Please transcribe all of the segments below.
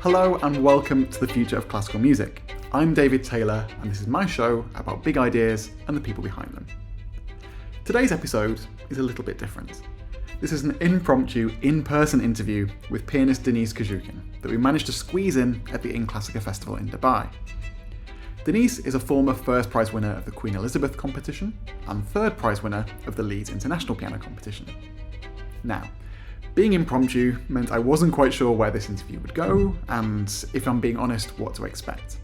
Hello and welcome to the future of classical music. I'm David Taylor and this is my show about big ideas and the people behind them. Today's episode is a little bit different. This is an impromptu, in-person interview with pianist Denis Kozhukhin that we managed to squeeze in at the InClassica festival in Dubai. Denis is a former first prize winner of the Queen Elizabeth competition and third prize winner of the Leeds International Piano competition. Now, being impromptu meant I wasn't quite sure where this interview would go and, if I'm being honest, what to expect.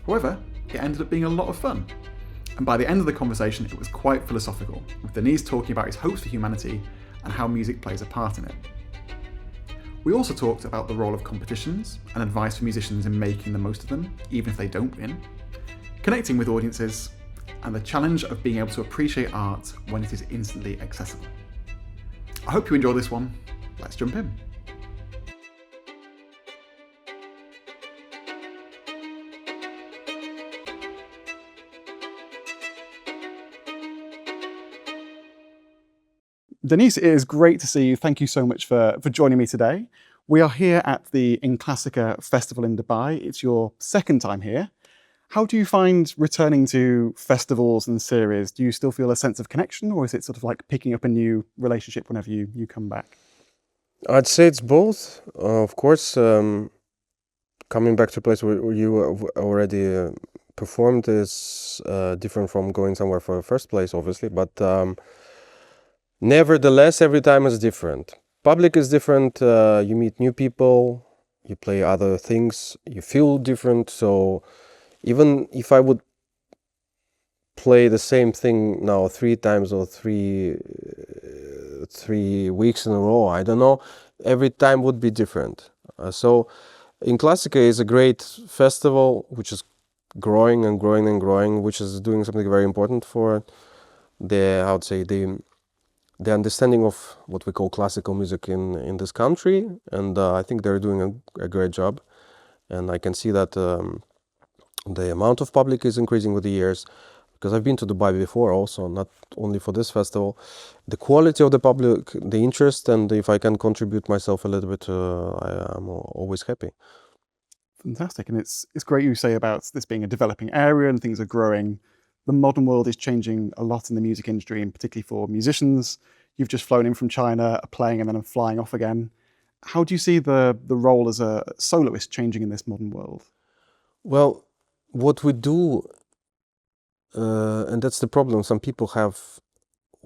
However, it ended up being a lot of fun. And by the end of the conversation, it was quite philosophical, with Denis talking about his hopes for humanity and how music plays a part in it. We also talked about the role of competitions and advice for musicians in making the most of them, even if they don't win, connecting with audiences, and the challenge of being able to appreciate art when it is instantly accessible. I hope you enjoy this one. Let's jump in. Denis, it is great to see you. Thank you so much for joining me today. We are here at the InClassica festival in Dubai. It's your second time here. How do you find returning to festivals and series? Do you still feel a sense of connection, or is it sort of like picking up a new relationship whenever you come back? I'd say it's both. Of course, coming back to a place where you already performed is different from going somewhere for the first place, obviously, but nevertheless, every time is different. Public is different, you meet new people, you play other things, you feel different. So even if I would play the same thing now 3 times or 3 weeks in a row, I don't know, every time would be different. So InClassica is a great festival which is growing and growing and growing, which is doing something very important for the understanding of what we call classical music in this country, and I think they're doing a great job. And I can see that the amount of public is increasing with the years, because I've been to Dubai before also, not only for this festival. The quality of the public, the interest, and if I can contribute myself a little bit, I'm always happy. Fantastic, and it's great you say about this being a developing area and things are growing. The modern world is changing a lot in the music industry, and particularly for musicians. You've just flown in from China, are playing and then flying off again. How do you see the role as a soloist changing in this modern world? Well, what we do, and that's the problem some people have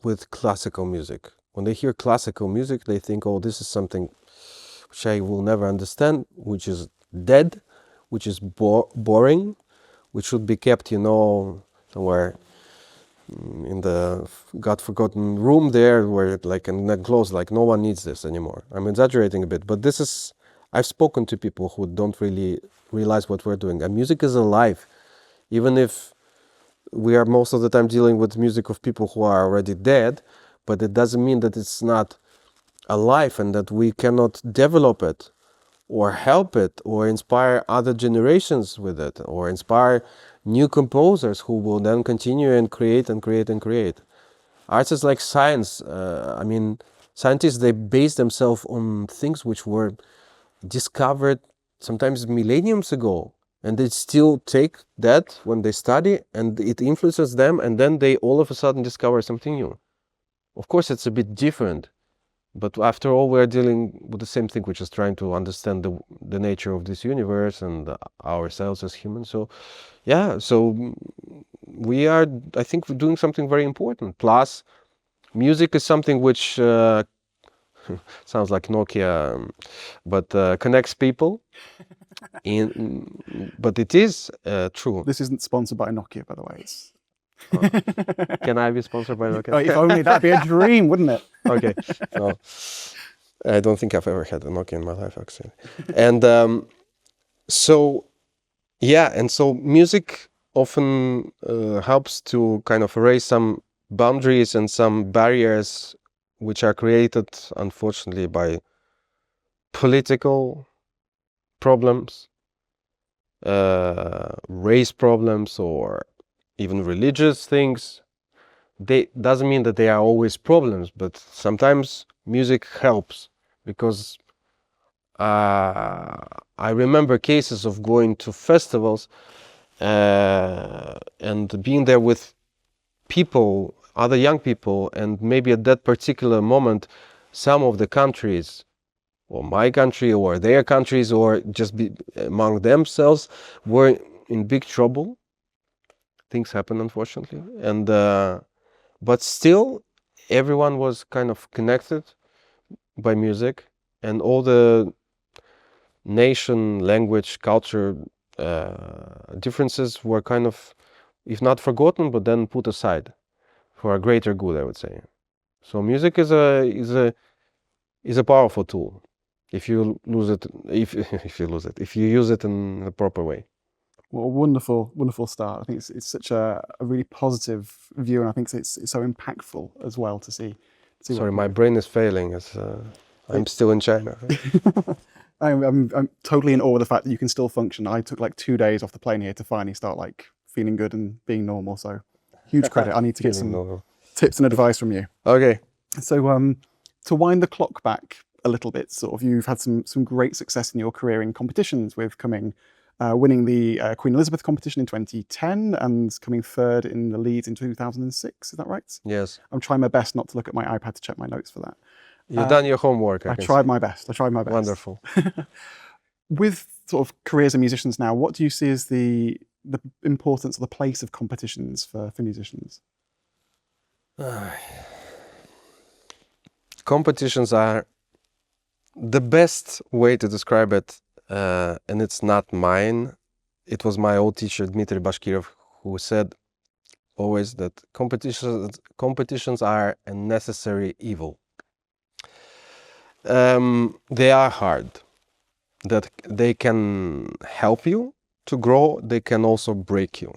with classical music. When they hear classical music, they think, oh, this is something which I will never understand, which is dead, which is boring, which should be kept, somewhere in the God-forgotten room there, where like in a close, like no one needs this anymore. I'm exaggerating a bit, but I've spoken to people who don't really realize what we're doing. And music is alive, even if we are most of the time dealing with music of people who are already dead, but it doesn't mean that it's not alive and that we cannot develop it or help it or inspire other generations with it or inspire new composers who will then continue and create and create and create. Arts is like science. Scientists, they base themselves on things which were discovered sometimes millenniums ago, and they still take that when they study and it influences them, and then they all of a sudden discover something new. Of course, it's a bit different, but after all, we're dealing with the same thing, which is trying to understand the nature of this universe and ourselves as humans. So, yeah, we are, I think, we're doing something very important. Plus, music is something which sounds like Nokia, but connects people. But it is true. This isn't sponsored by Nokia, by the way. Can I be sponsored by Nokia? Oh, if only, that'd be a dream, wouldn't it? Okay. No, I don't think I've ever had a Nokia in my life, actually. And so music often helps to kind of erase some boundaries and some barriers which are created, unfortunately, by political problems, race problems, or even religious things. Doesn't mean that they are always problems, but sometimes music helps, because I remember cases of going to festivals and being there with people, other young people, and maybe at that particular moment, some of the countries, or my country, or their countries, or just among themselves, were in big trouble. Things happen, unfortunately, and but still, everyone was kind of connected by music, and all the nation, language, culture differences were kind of, if not forgotten, but then put aside for a greater good, I would say. So music is a powerful tool if you lose it, if you lose it, if you use it in a proper way. Well, a wonderful, wonderful start. I think it's such a really positive view, and I think it's so impactful as well to see. Sorry, my brain is failing. I'm still in China. I'm totally in awe of the fact that you can still function. I took like 2 days off the plane here to finally start like feeling good and being normal. So huge credit. I need to get some tips and advice from you. Okay. So to wind the clock back a little bit, sort of, you've had some great success in your career in competitions with winning the Queen Elizabeth competition in 2010 and coming third in the Leeds in 2006. Is that right? Yes. I'm trying my best not to look at my iPad to check my notes for that. You've done your homework. I tried my best. Wonderful. With sort of careers as musicians now, what do you see as the importance or the place of competitions for musicians? Competitions are the best way to describe it, and it's not mine. It was my old teacher, Dmitry Bashkirov, who said always that competitions are a necessary evil. They are hard, that they can help you to grow, they can also break you.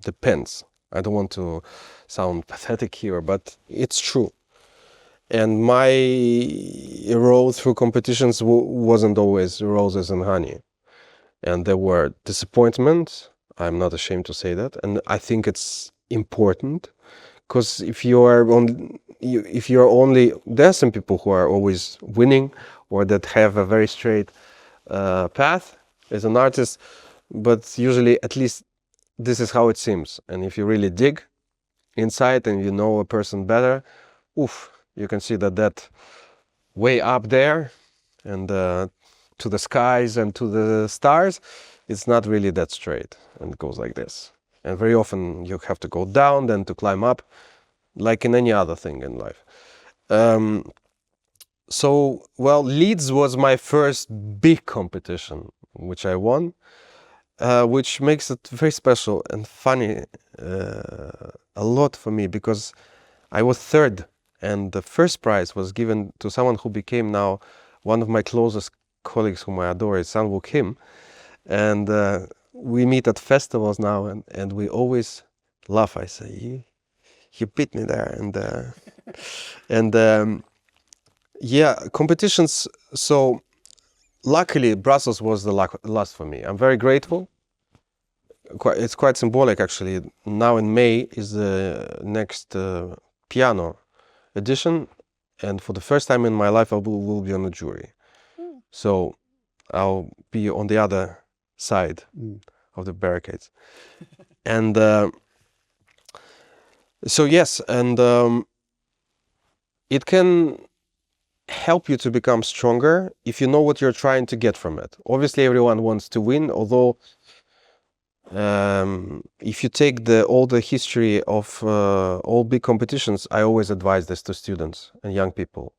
Depends. I don't want to sound pathetic here, but it's true. And my road through competitions wasn't always roses and honey. And there were disappointments. I'm not ashamed to say that. And I think it's important, because if you're only, there are some people who are always winning or that have a very straight path as an artist, but usually, at least this is how it seems. And if you really dig inside and you know a person better, you can see that way up there and to the skies and to the stars, it's not really that straight, and it goes like this. And very often you have to go down, then to climb up, like in any other thing in life. So, well, Leeds was my first big competition, which I won, which makes it very special and funny a lot for me, because I was third, and the first prize was given to someone who became now one of my closest colleagues, whom I adore, is Sang Kim. And we meet at festivals now, and we always laugh. I say, you beat me there, and yeah, competitions. So luckily, Brussels was the last for me. I'm very grateful. It's quite symbolic, actually. Now in May is the next piano edition, and for the first time in my life, I will be on the jury. So I'll be on the other side of the barricades. And so yes, and it can help you to become stronger if you know what you're trying to get from it. Obviously, everyone wants to win, although if you take all the history of all big competitions, I always advise this to students and young people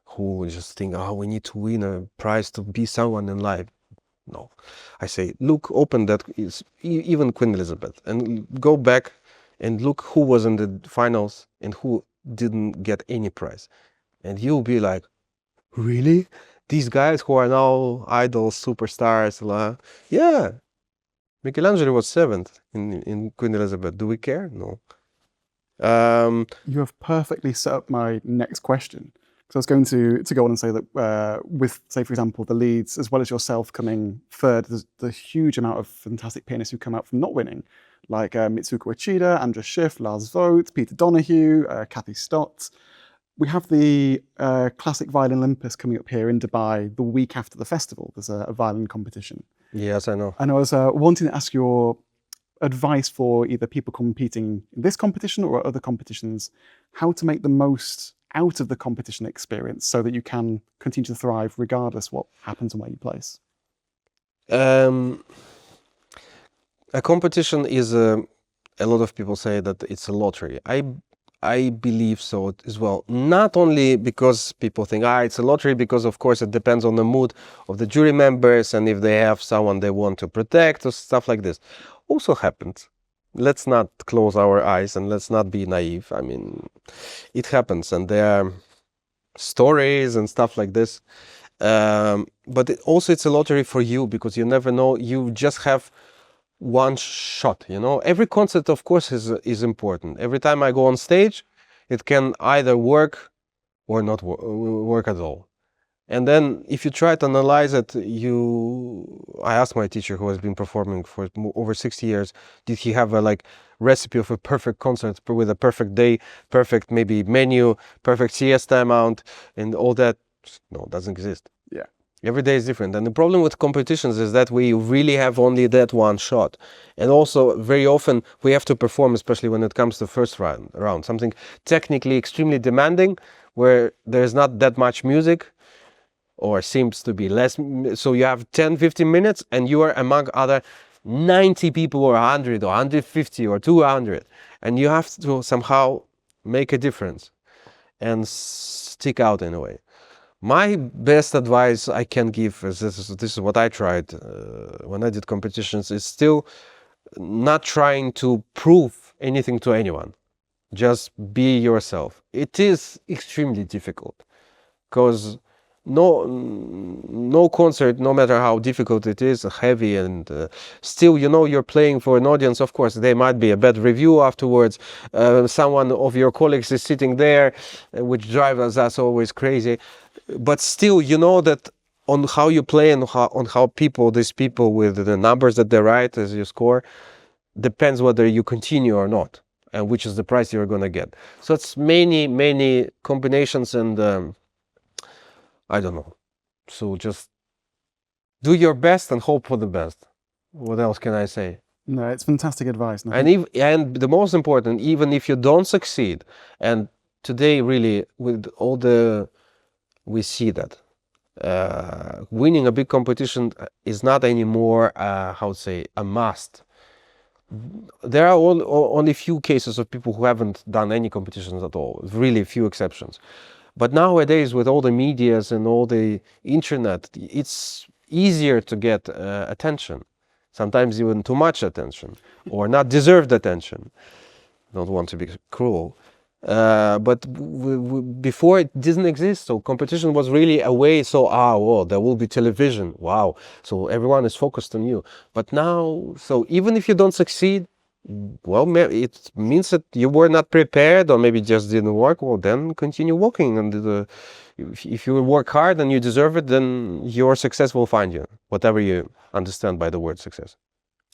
who just think, oh, we need to win a prize to be someone in life. No, I say, look, open that, even Queen Elizabeth, and go back and look who was in the finals and who didn't get any prize. And you'll be like, really? These guys who are now idols, superstars, yeah. Michelangelo was 7th in Queen Elizabeth. Do we care? No. You have perfectly set up my next question. So I was going to go on and say that with, say, for example, the Leeds, as well as yourself coming third, there's the huge amount of fantastic pianists who come out from not winning, like Mitsuko Uchida, Andras Schiff, Lars Vogt, Peter Donahue, Kathy Stott. We have the Classic Violin Olympus coming up here in Dubai the week after the festival. There's a violin competition. Yes, I know. And I was wanting to ask your advice for either people competing in this competition or other competitions, how to make the most out of the competition experience so that you can continue to thrive regardless what happens and where you place. A competition is a lot of people say that it's a lottery. I believe so as well. Not only because people think, it's a lottery, because of course it depends on the mood of the jury members and if they have someone they want to protect or stuff like this. Also happens. Let's not close our eyes and let's not be naive. I mean, it happens and there are stories and stuff like this. But also it's a lottery for you because you never know. You just have one shot, you know. Every concert, of course, is important. Every time I go on stage, it can either work or not work at all. And then if you try to analyze it, I asked my teacher, who has been performing for over 60 years, did he have a recipe of a perfect concert with a perfect day, perfect maybe menu, perfect siesta amount and all that? No, it doesn't exist. Yeah. Every day is different. And the problem with competitions is that we really have only that one shot. And also very often we have to perform, especially when it comes to first round, something technically extremely demanding where there's not that much music or seems to be less. So you have 10, 15 minutes and you are among other 90 people or 100 or 150 or 200. And you have to somehow make a difference and stick out in a way. My best advice I can give, is this is what I tried when I did competitions, is still not trying to prove anything to anyone. Just be yourself. It is extremely difficult because no concert, no matter how difficult it is, heavy, and still, you know, you're playing for an audience. Of course, there might be a bad review afterwards. Someone of your colleagues is sitting there, which drives us always crazy. But still, you know that on how you play and on how these people with the numbers that they write as you score, depends whether you continue or not, and which is the price you're going to get. So it's many combinations, and I don't know. So just do your best and hope for the best. What else can I say? No, it's fantastic advice. And the most important, even if you don't succeed, and today really with all we see that winning a big competition is not anymore a must. There are only few cases of people who haven't done any competitions at all, really few exceptions. But nowadays with all the medias and all the internet, it's easier to get attention, sometimes even too much attention or not deserved attention. Don't want to be cruel. But before it didn't exist, so competition was really a way, so there will be television, wow, so everyone is focused on you. But now, so even if you don't succeed, well, it means that you were not prepared or maybe just didn't work. Well, then continue working, and if you work hard and you deserve it, then your success will find you, whatever you understand by the word success.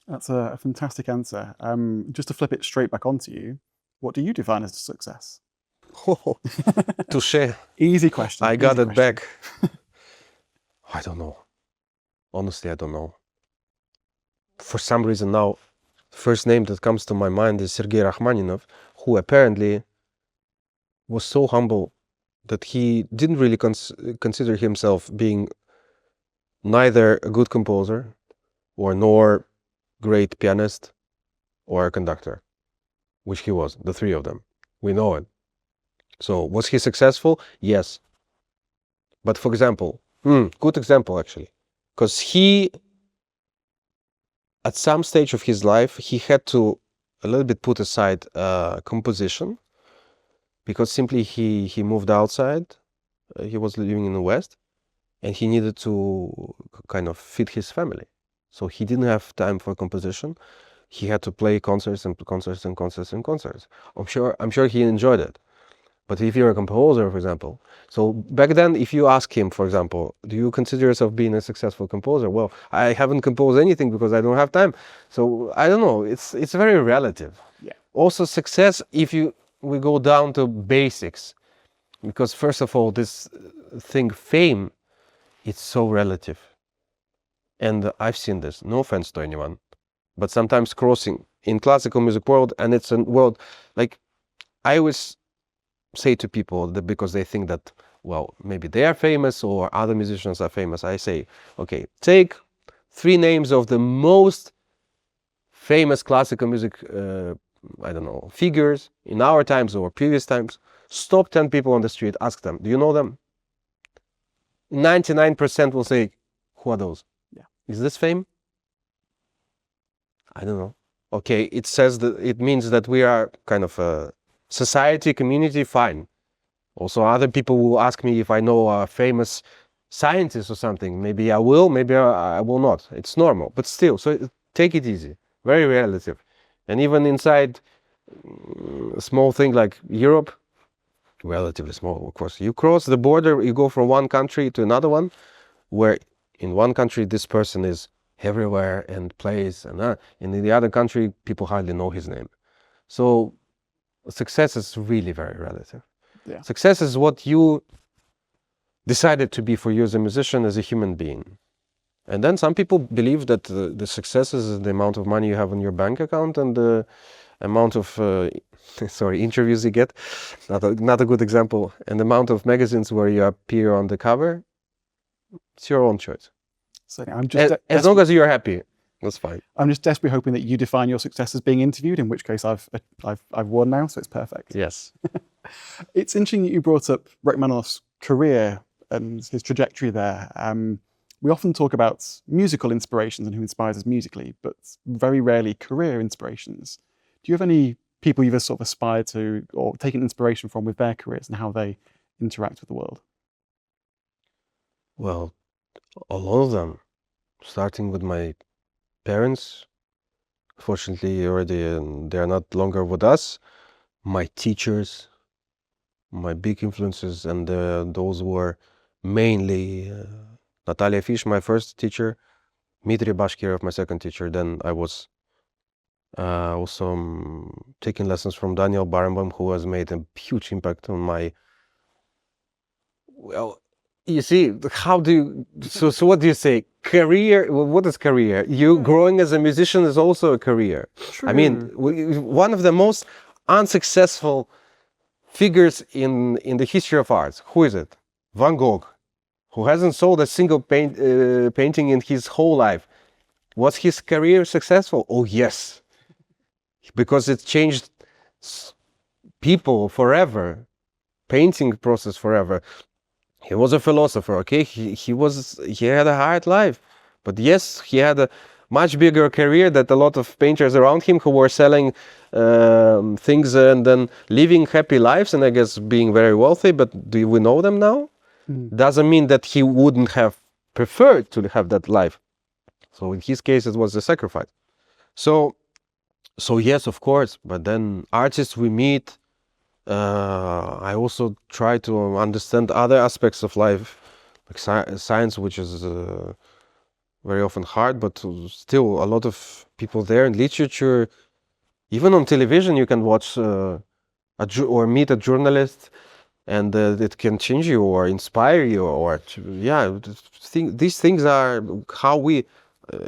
That's a fantastic answer. Just to flip it straight back onto you, what do you define as success? Oh, touché. Easy question. I got it back. I don't know. Honestly, I don't know. For some reason now, first name that comes to my mind is Sergei Rachmaninov, who apparently was so humble that he didn't really consider himself being neither a good composer nor great pianist or a conductor, which he was, the three of them. We know it. So was he successful? Yes. But for example, good example actually, because he, at some stage of his life, he had to a little bit put aside composition, because simply he moved outside. He was living in the West, and he needed to kind of feed his family. So he didn't have time for composition. He had to play concerts and concerts and concerts and concerts. I'm sure he enjoyed it. But if you're a composer, for example, so back then, if you ask him, for example, do you consider yourself being a successful composer? Well, I haven't composed anything because I don't have time. So I don't know. It's very relative. Yeah. Also, success, if we go down to basics, Because first of all, this thing, fame, it's so relative. And I've seen this, no offense to anyone, but sometimes crossing in classical music world, and it's a world, like, I always say to people that because they think that, well, maybe they are famous or other musicians are famous, I say, okay, take 3 names of the most famous classical music, I don't know, figures in our times or previous times. Stop 10 people on the street, ask them, do you know them? 99% will say, who are those? Yeah. Is this fame? I don't know. Okay, it says that it means that we are kind of a society, community, fine. Also, other people will ask me if I know a famous scientist or something. Maybe I will, maybe I will not. It's normal, but still, so take it easy. Very relative. And even inside a small thing like Europe, relatively small, of course. You cross the border, you go from one country to another one, where in one country this person is everywhere and plays, and in the other country people hardly know his name. So success is really very relative. Yeah. Success is what you decided to be for you as a musician, as a human being. And then some people believe that the success is the amount of money you have in your bank account and the amount of interviews you get. Not a good example. And the amount of magazines where you appear on the cover. It's your own choice. So I'm just as long as you're happy, that's fine. I'm just desperately hoping that you define your success as being interviewed, in which case I've won now, so it's perfect. Yes. It's interesting that you brought up Rachmaninoff's career and his trajectory there. We often talk about musical inspirations and who inspires us musically, but very rarely career inspirations. Do you have any people you've sort of aspired to or taken inspiration from with their careers and how they interact with the world? Well, a lot of them, starting with my parents. Fortunately, already they're not longer with us. My teachers, my big influences, and those were mainly Natalia Fish, my first teacher, Dmitry Bashkirov, my second teacher. Then I was also taking lessons from Daniel Barenboim, who has made a huge impact on my. Well, you see, how do you? So what do you say? Career? Well, what is career? You growing as a musician is also a career. True. I mean, one of the most unsuccessful figures in the history of art. Who is it? Van Gogh, who hasn't sold a single painting in his whole life. Was his career successful? Oh yes, because it changed people forever, painting process forever. He was a philosopher, okay? He had a hard life, but yes, he had a much bigger career than a lot of painters around him who were selling things and then living happy lives and I guess being very wealthy. But do we know them now? Doesn't mean that he wouldn't have preferred to have that life. So in his case, it was a sacrifice. So yes, of course. But then artists we meet. I also try to understand other aspects of life, like science, which is very often hard, but still a lot of people there in literature. Even on television, you can watch or meet a journalist, and it can change you or inspire you, or these things are how we.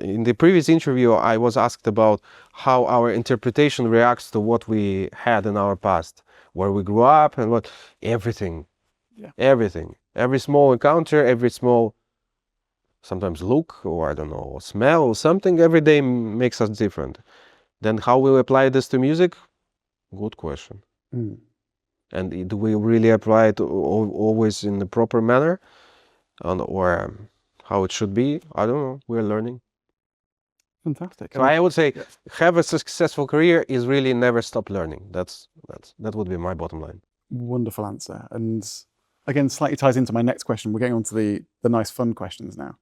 In the previous interview, I was asked about how our interpretation reacts to what we had in our past, where we grew up, and everything, every small encounter, every small, sometimes look, or I don't know, smell, or something, every day makes us different. Then how we apply this to music? Good question. And do we really apply it always in the proper manner, or how it should be? I don't know. We're learning. Fantastic. So I would say, have a successful career is really never stop learning. That would be my bottom line. Wonderful answer. And again, slightly ties into my next question. We're getting on to the nice fun questions now.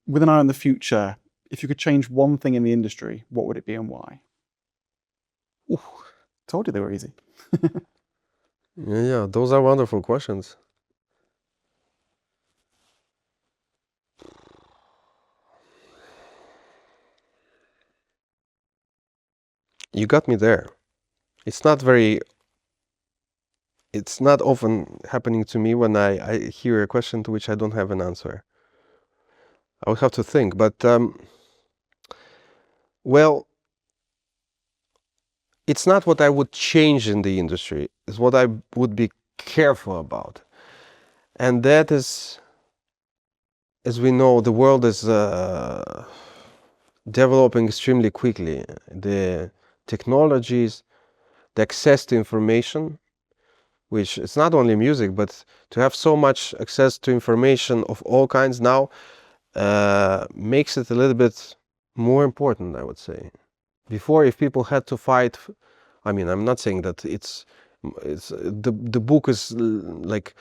With an eye on the future, if you could change one thing in the industry, what would it be and why? Ooh, told you they were easy. Yeah, those are wonderful questions. You got me there. It's not very it's not often happening to me when I hear a question to which I don't have an answer. I would have to think, but well, it's not what I would change in the industry. It's what I would be careful about. And that is, as we know, the world is developing extremely quickly. The technologies, the access to information, which it's not only music, but to have so much access to information of all kinds now makes it a little bit more important, I would say. Before, if people had to fight, I mean, I'm not saying that it's the book is like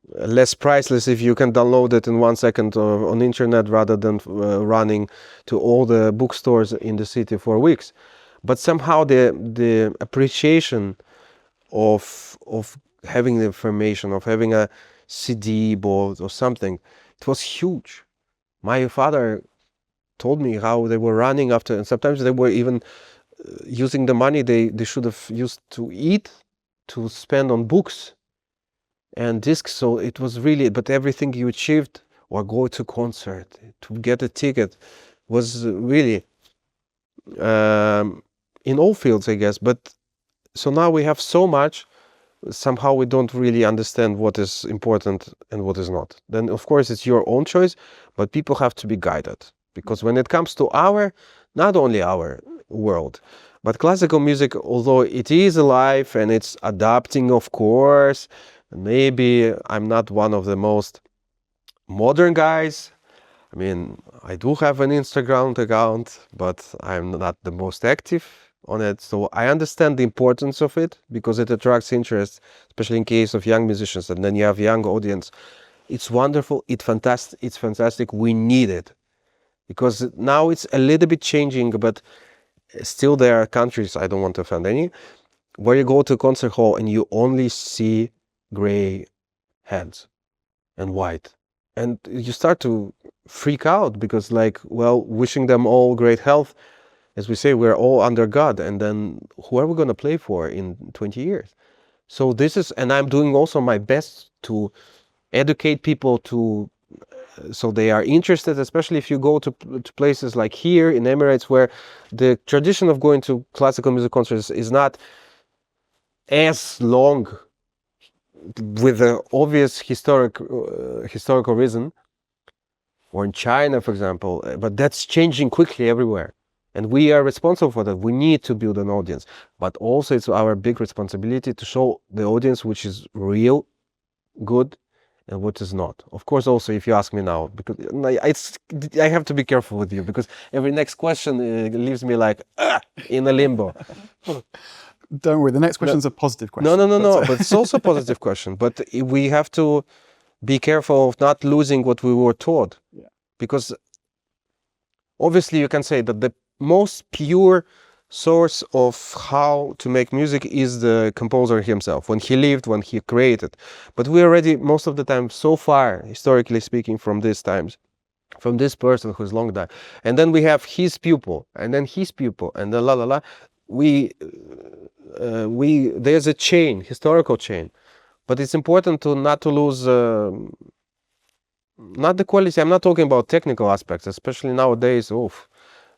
less priceless if you can download it in 1 second on internet rather than running to all the bookstores in the city for weeks. But somehow the appreciation of having the information, of having a CD board or something, it was huge. My father told me how they were running after, and sometimes they were even using the money they should have used to eat to spend on books and discs. So it was really, but everything you achieved or go to concert, to get a ticket, was really in all fields, I guess. But so now we have so much, somehow we don't really understand what is important and what is not. Then of course it's your own choice, but people have to be guided, because when it comes to not only our world, but classical music, although it is alive and it's adapting, of course, maybe I'm not one of the most modern guys. I mean, I do have an Instagram account, but I'm not the most active on it. So I understand the importance of it because it attracts interest, especially in case of young musicians. And then you have young audience. It's wonderful. It's fantastic. We need it, because now it's a little bit changing, but still there are countries, I don't want to offend any, where you go to a concert hall and you only see gray heads and white. And you start to freak out because, like, well, wishing them all great health. As we say, we're all under God. And then who are we going to play for in 20 years? So this is, and I'm doing also my best to educate people so they are interested, especially if you go to places like here in Emirates, where the tradition of going to classical music concerts is not as long, with the obvious historical reason, or in China, for example, but that's changing quickly everywhere. And we are responsible for that. We need to build an audience, but also it's our big responsibility to show the audience which is real good and what is not. Of course, also, if you ask me now, because I have to be careful with you, because every next question leaves me like in a limbo. Don't worry, the next question is a positive question. No, but it's also a positive question. But we have to be careful of not losing what we were taught. Yeah. Because obviously you can say that the most pure source of how to make music is the composer himself, when he lived, when he created. But we already, most of the time, so far, historically speaking, from these times, from this person who's long died, and then we have his pupil, and then his pupil, and then there's a chain, historical chain. But it's important not to lose not the quality. I'm not talking about technical aspects, especially nowadays.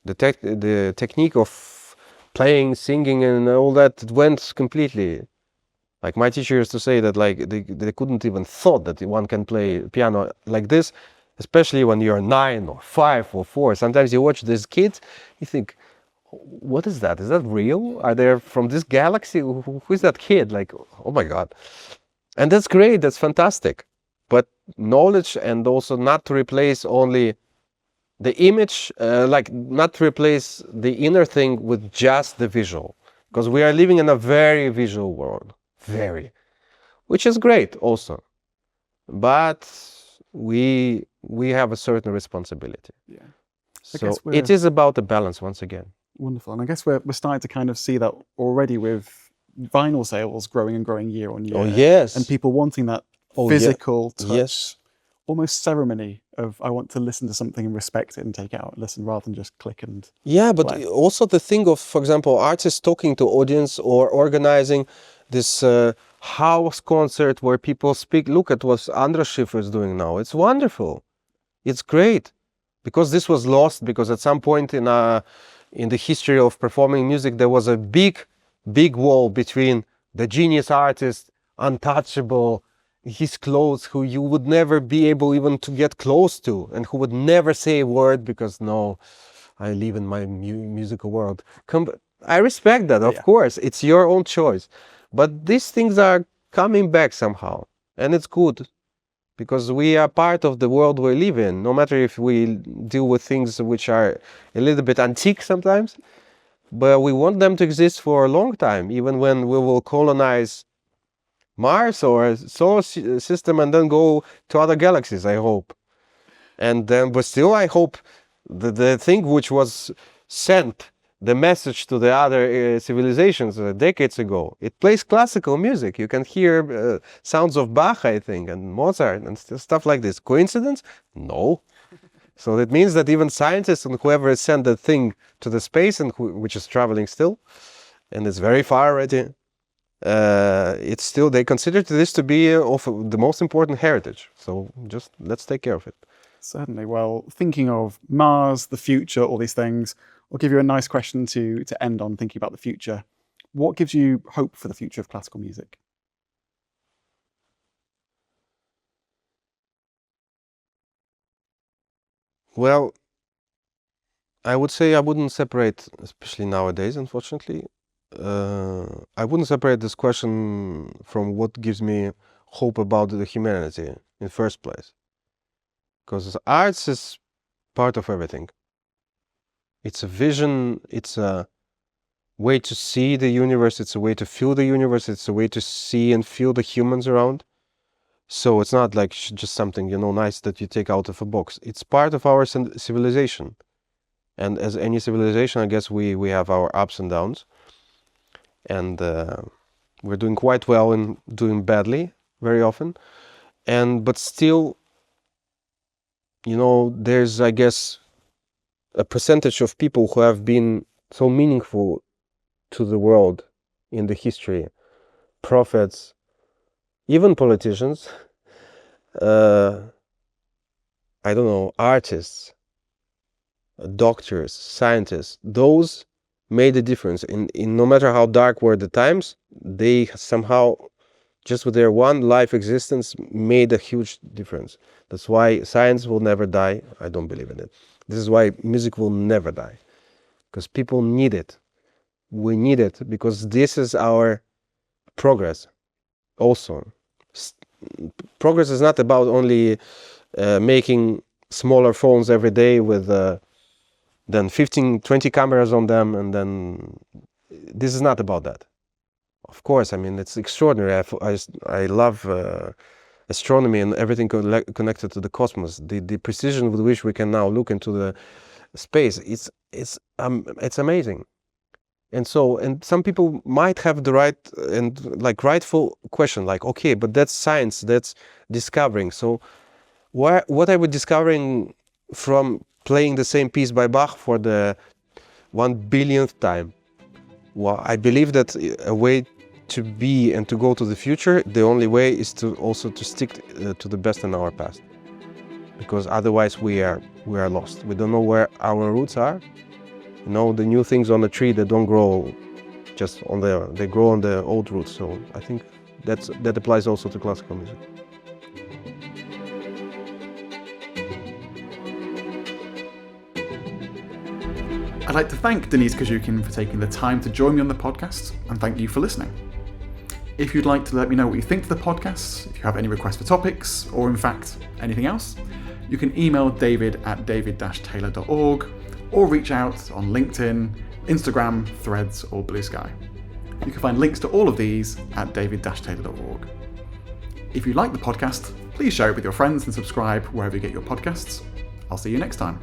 The technique of playing, singing, and all that went completely. Like my teacher used to say that, like, they couldn't even thought that one can play piano like this, especially when you're 9 or 5 or 4. Sometimes you watch these kids, you think, what is that? Is that real? Are they from this galaxy? Who is that kid? Like, oh my God. And that's great. That's fantastic. But knowledge, and also not to replace only the image, like not to replace the inner thing with just the visual. Because we are living in a very visual world. Which is great also. But we have a certain responsibility. Yeah. So it is about the balance once again. Wonderful. And I guess we're starting to kind of see that already with vinyl sales growing and growing year on year. Oh, yes. And people wanting that physical touch, yes. almost ceremony of, I want to listen to something and respect it and take it out and listen, rather than just click and yeah, but play. Also the thing of, for example, artists talking to audience or organizing this house concert where people speak. Look at what Andras Schiffer is doing now. It's wonderful. It's great. Because this was lost, because at some point in the history of performing music, there was a big wall between the genius artist, untouchable, his clothes, who you would never be able even to get close to, and who would never say a word because, no, I live in my musical world. I respect that, of course. It's your own choice. But these things are coming back somehow, and it's good. Because we are part of the world we live in, no matter if we deal with things which are a little bit antique sometimes, but we want them to exist for a long time, even when we will colonize Mars or a solar system and then go to other galaxies, I hope. And then, but still, I hope the thing which was sent, the message to the other civilizations decades ago, it plays classical music. You can hear sounds of Bach, I think, and Mozart and stuff like this. Coincidence? No. So that means that even scientists and whoever sent the thing to the space, and which is traveling still, and it's very far already, it's still, they consider this to be of the most important heritage. So just let's take care of it. Certainly. Well, thinking of Mars, the future, all these things, I'll give you a nice question to end on, thinking about the future. What gives you hope for the future of classical music? Well, I would say I wouldn't separate, especially nowadays, unfortunately, I wouldn't separate this question from what gives me hope about the humanity in first place. Because arts is part of everything. It's a vision, it's a way to see the universe, it's a way to feel the universe, it's a way to see and feel the humans around. So it's not like just something, nice that you take out of a box. It's part of our civilization. And as any civilization, I guess we have our ups and downs. And we're doing quite well and doing badly very often. But still, there's, I guess, a percentage of people who have been so meaningful to the world in the history. Prophets, even politicians, I don't know, artists, doctors, scientists, those made a difference. In no matter how dark were the times, they somehow, just with their one life existence, made a huge difference. That's why science will never die. I don't believe in it. This is why music will never die. Because people need it. We need it because this is our progress also. Progress is not about only making smaller phones every day with then 15, 20 cameras on them, and then this is not about that. Of course, I mean, it's extraordinary. I love astronomy and everything connected to the cosmos. The precision with which we can now look into the space, it's amazing. And some people might have the right and rightful question, okay, but that's science, that's discovering. So what are we discovering from playing the same piece by Bach for the 1 billionth time? Well, I believe that a way to be and to go to the future, the only way is to also to stick to the best in our past, because otherwise we are lost. We don't know where our roots are. The new things on the tree, they don't grow just on there, they grow on the old roots. So I think that applies also to classical music. I'd like to thank Denis Kozhukhin for taking the time to join me on the podcast, and thank you for listening. If you'd like to let me know what you think of the podcast, if you have any requests for topics, or in fact, anything else, you can email david@david-taylor.org, or reach out on LinkedIn, Instagram, Threads, or Blue Sky. You can find links to all of these at david-taylor.org. If you like the podcast, please share it with your friends and subscribe wherever you get your podcasts. I'll see you next time.